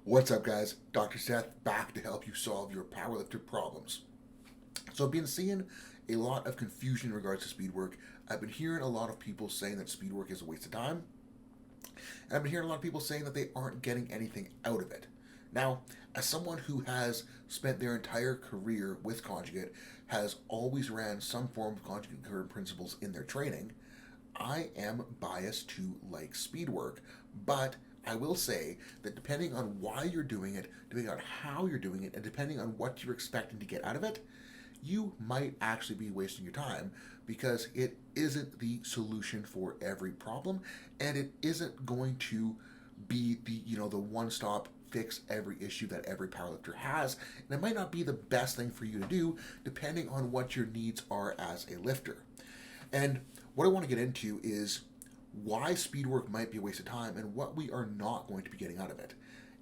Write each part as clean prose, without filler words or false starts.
What's up, guys? Dr. Seth back to help you solve your powerlifter problems. So I've been seeing a lot of confusion in regards to speed work. I've been hearing a lot of people saying that speed work is a waste of time. And I've been hearing a lot of people saying that they aren't getting anything out of it. Now, as someone who has spent their entire career with conjugate, has always ran some form of conjugate concurrent principles in their training, I am biased to like speed work, but I will say that depending on why you're doing it, depending on how you're doing it, and depending on what you're expecting to get out of it, you might actually be wasting your time because it isn't the solution for every problem, and it isn't going to be the one-stop fix every issue that every powerlifter has, and it might not be the best thing for you to do depending on what your needs are as a lifter. And what I want to get into is why speed work might be a waste of time and what we are not going to be getting out of it.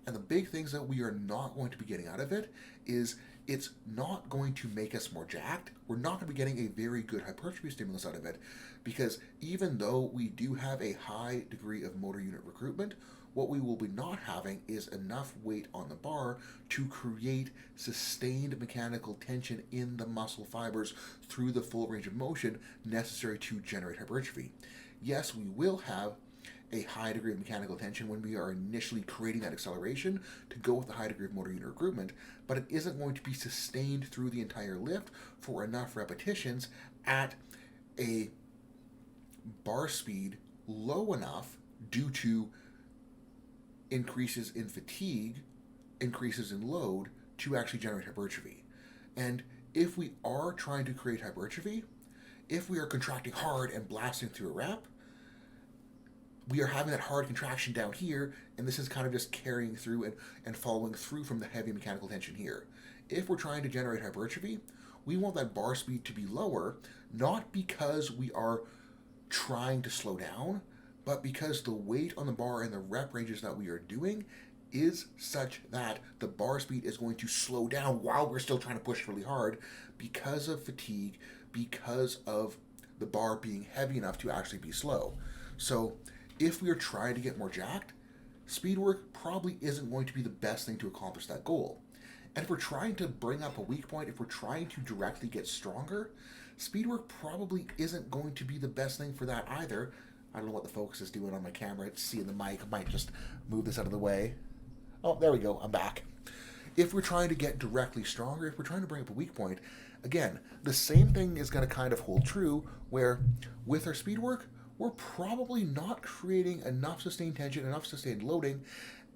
And the big things that we are not going to be getting out of it is it's not going to make us more jacked. We're not going to be getting a very good hypertrophy stimulus out of it because even though we do have a high degree of motor unit recruitment, what we will be not having is enough weight on the bar to create sustained mechanical tension in the muscle fibers through the full range of motion necessary to generate hypertrophy. Yes, we will have a high degree of mechanical tension when we are initially creating that acceleration to go with a high degree of motor unit recruitment, but it isn't going to be sustained through the entire lift for enough repetitions at a bar speed low enough due to increases in fatigue, increases in load to actually generate hypertrophy. And if we are trying to create hypertrophy, if we are contracting hard and blasting through a rep, we are having that hard contraction down here, and this is kind of just carrying through and following through from the heavy mechanical tension here. If we're trying to generate hypertrophy, we want that bar speed to be lower, not because we are trying to slow down, but because the weight on the bar and the rep ranges that we are doing is such that the bar speed is going to slow down while we're still trying to push really hard because of fatigue, because of the bar being heavy enough to actually be slow. So if we are trying to get more jacked, speed work probably isn't going to be the best thing to accomplish that goal. And if we're trying to bring up a weak point, if we're trying to directly get stronger, speed work probably isn't going to be the best thing for that either. I don't know what the focus is doing on my camera. It's seeing the mic. I might just move this out of the way. Oh, there we go. I'm back. If we're trying to get directly stronger, if we're trying to bring up a weak point, again, the same thing is going to kind of hold true where with our speed work, we're probably not creating enough sustained tension, enough sustained loading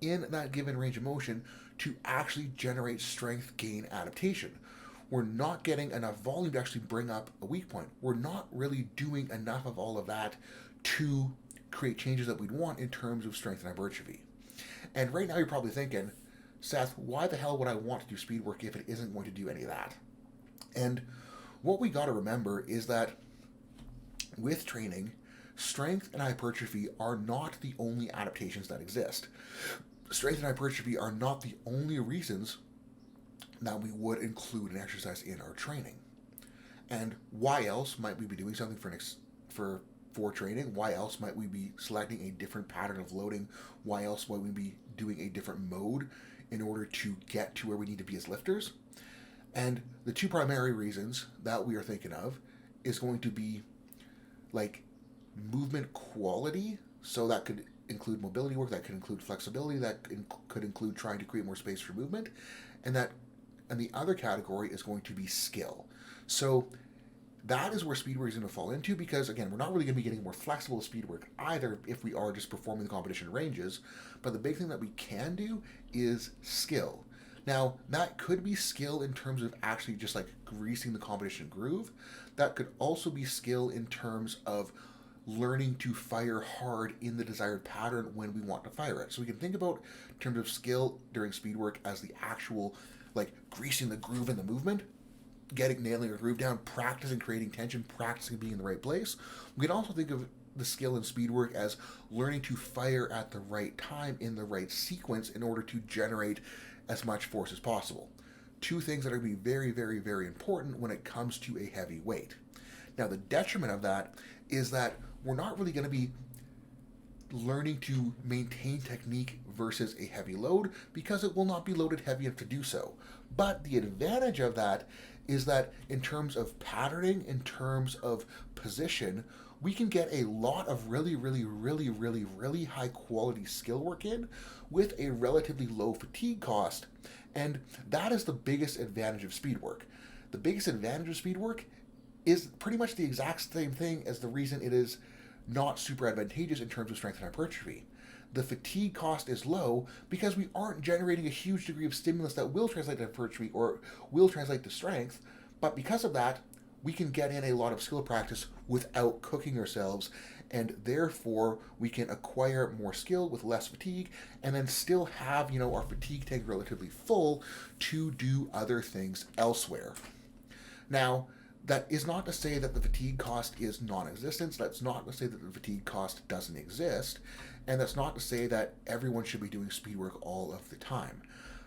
in that given range of motion to actually generate strength gain adaptation. We're not getting enough volume to actually bring up a weak point. We're not really doing enough of all of that to create changes that we'd want in terms of strength and hypertrophy. And right now you're probably thinking, Seth, why the hell would I want to do speed work if it isn't going to do any of that? And what we got to remember is that with training, strength and hypertrophy are not the only adaptations that exist. Strength and hypertrophy are not the only reasons that we would include an exercise in our training. And why else might we be doing something for training? Why else might we be selecting a different pattern of loading? Why else might we be doing a different mode in order to get to where we need to be as lifters? And the two primary reasons that we are thinking of is going to be like movement quality. So that could include mobility work, that could include flexibility, that could include trying to create more space for movement. And the other category is going to be skill. So that is where speed work is going to fall into because, again, we're not really going to be getting more flexible speed work either if we are just performing the competition ranges. But the big thing that we can do is skill. Now, that could be skill in terms of actually just like greasing the competition groove. That could also be skill in terms of learning to fire hard in the desired pattern when we want to fire it. So we can think about in terms of skill during speed work as the actual like greasing the groove in the movement, nailing a groove down, practicing creating tension, practicing being in the right place. We can also think of the skill in speed work as learning to fire at the right time in the right sequence in order to generate as much force as possible. Two things that are going to be very, very, very important when it comes to a heavy weight. Now, the detriment of that is that we're not really going to be learning to maintain technique versus a heavy load because it will not be loaded heavy enough to do so. But the advantage of that is that in terms of patterning, in terms of position, we can get a lot of really high quality skill work in with a relatively low fatigue cost. And that is the biggest advantage of speed work. The biggest advantage of speed work is pretty much the exact same thing as the reason it is not super advantageous in terms of strength and hypertrophy. The fatigue cost is low because we aren't generating a huge degree of stimulus that will translate to hypertrophy or will translate to strength, but because of that, we can get in a lot of skill practice without cooking ourselves, and therefore we can acquire more skill with less fatigue and then still have, our fatigue tank relatively full to do other things elsewhere. Now, that is not to say that the fatigue cost is non-existent. That's not to say that the fatigue cost doesn't exist. And that's not to say that everyone should be doing speed work all of the time.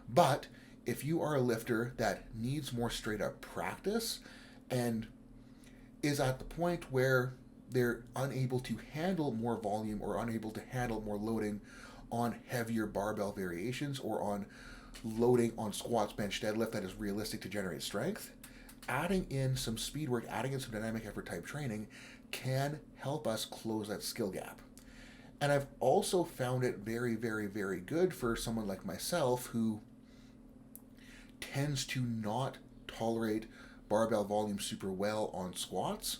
But if you are a lifter that needs more straight up practice and is at the point where they're unable to handle more volume or unable to handle more loading on heavier barbell variations or on loading on squats, bench, deadlift that is realistic to generate strength, adding in some speed work, adding in some dynamic effort type training can help us close that skill gap. And I've also found it very good for someone like myself who tends to not tolerate barbell volume super well on squats.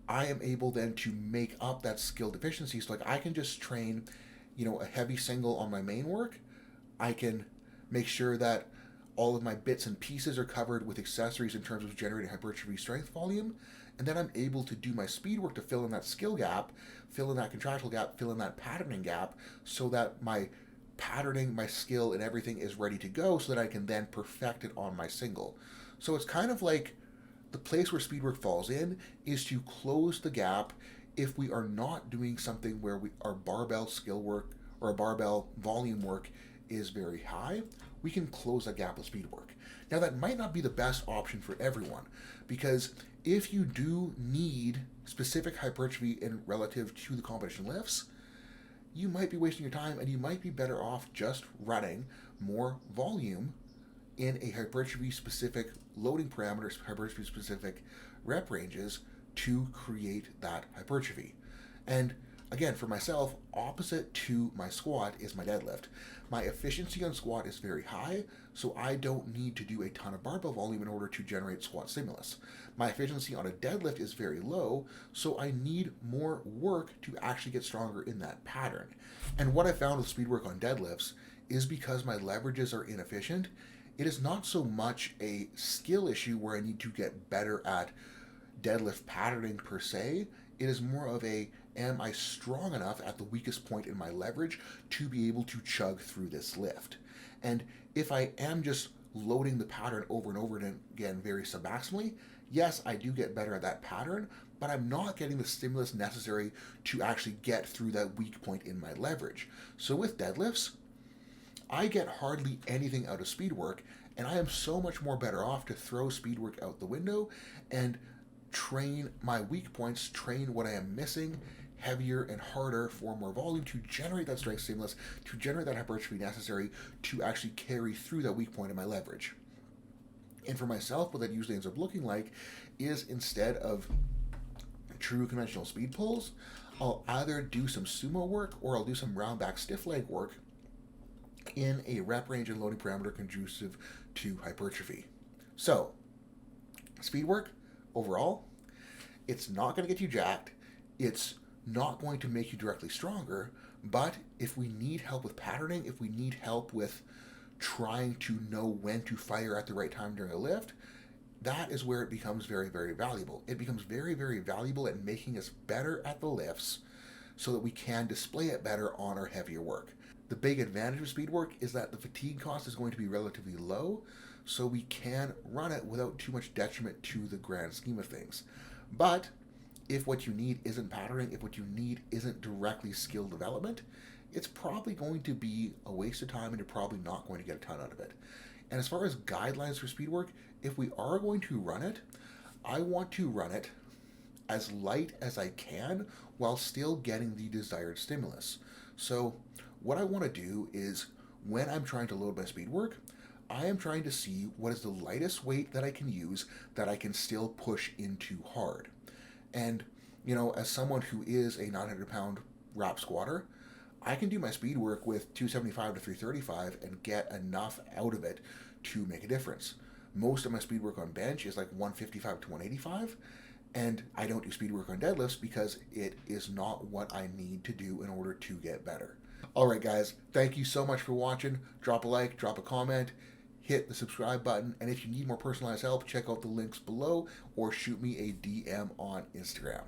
I am able then to make up that skill deficiency. So like I can just train, a heavy single on my main work. I can make sure that all of my bits and pieces are covered with accessories in terms of generating hypertrophy strength volume. And then I'm able to do my speed work to fill in that skill gap, fill in that contractual gap, fill in that patterning gap, so that my patterning, my skill, and everything is ready to go so that I can then perfect it on my single. So it's kind of like the place where speed work falls in is to close the gap if we are not doing something where our barbell skill work or our barbell volume work is very high. We can close that gap with speed work. Now that might not be the best option for everyone, because if you do need specific hypertrophy in relative to the competition lifts, you might be wasting your time and you might be better off just running more volume in a hypertrophy specific loading parameters, hypertrophy specific rep ranges to create that hypertrophy. And again, for myself, opposite to my squat is my deadlift. My efficiency on squat is very high, so I don't need to do a ton of barbell volume in order to generate squat stimulus. My efficiency on a deadlift is very low, so I need more work to actually get stronger in that pattern. And what I found with speed work on deadlifts is because my leverages are inefficient, it is not so much a skill issue where I need to get better at deadlift patterning per se. It is more of am I strong enough at the weakest point in my leverage to be able to chug through this lift? And if I am just loading the pattern over and over again very submaximally, yes, I do get better at that pattern, but I'm not getting the stimulus necessary to actually get through that weak point in my leverage. So with deadlifts, I get hardly anything out of speed work, and I am so much more better off to throw speed work out the window and train my weak points, train what I am missing heavier and harder for more volume to generate that strength stimulus, to generate that hypertrophy necessary to actually carry through that weak point in my leverage. And for myself, what that usually ends up looking like is instead of true conventional speed pulls, I'll either do some sumo work or I'll do some round back stiff leg work in a rep range and loading parameter conducive to hypertrophy. So, speed work, overall, it's not going to get you jacked. It's not going to make you directly stronger. But if we need help with patterning, if we need help with trying to know when to fire at the right time during a lift, that is where it becomes very valuable. It becomes very valuable at making us better at the lifts so that we can display it better on our heavier work. The big advantage of speed work is that the fatigue cost is going to be relatively low, so we can run it without too much detriment to the grand scheme of things. But if what you need isn't patterning, if what you need isn't directly skill development, it's probably going to be a waste of time and you're probably not going to get a ton out of it. And as far as guidelines for speed work, if we are going to run it, I want to run it as light as I can while still getting the desired stimulus. So what I want to do is when I'm trying to load my speed work, I am trying to see what is the lightest weight that I can use that I can still push into hard. And, as someone who is a 900-pound wrap squatter, I can do my speed work with 275 to 335 and get enough out of it to make a difference. Most of my speed work on bench is like 155 to 185, and I don't do speed work on deadlifts because it is not what I need to do in order to get better. Alright guys, thank you so much for watching. Drop a like, drop a comment, hit the subscribe button, and if you need more personalized help, check out the links below or shoot me a DM on Instagram.